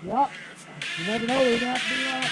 Yep. You never know, they're gonna have to do that.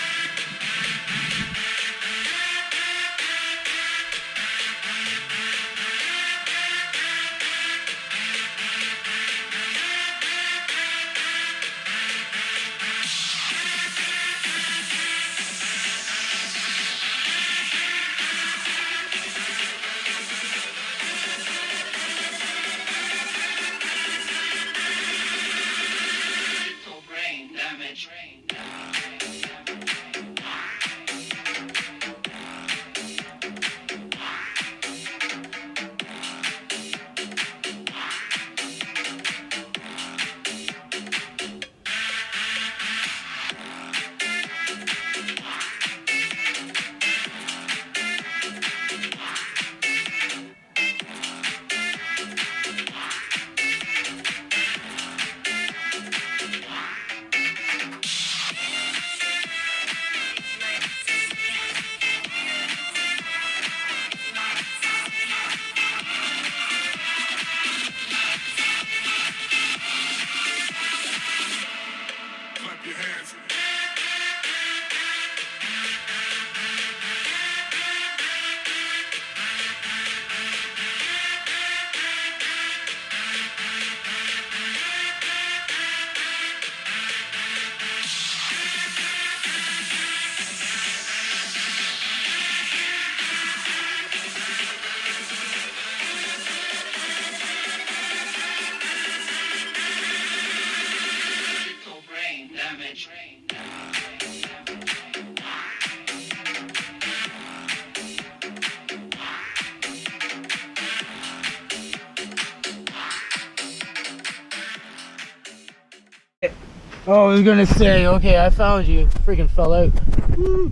Oh, I was gonna say, okay, I found you. Freaking fell out.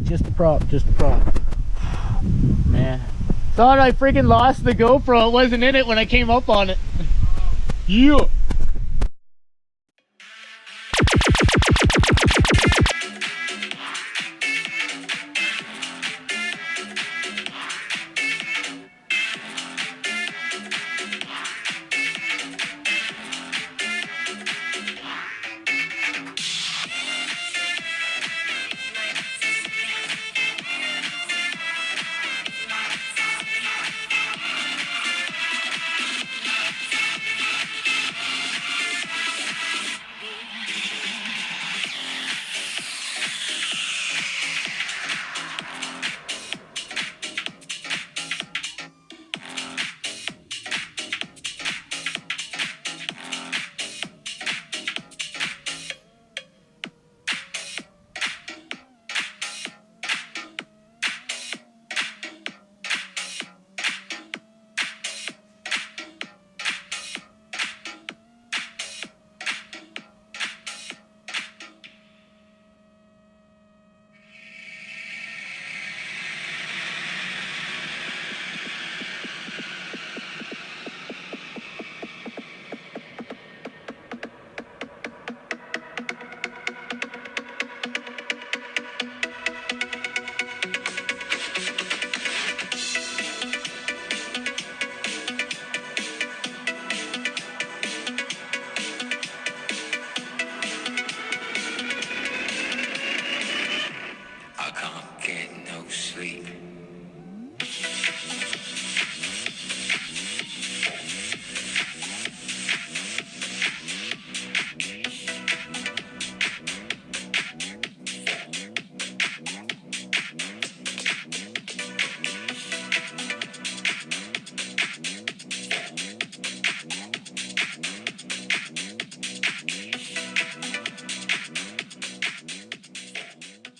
Just a prop, just a prop. Man. Thought I freaking lost the GoPro. It wasn't in it when I came up on it. Yeah.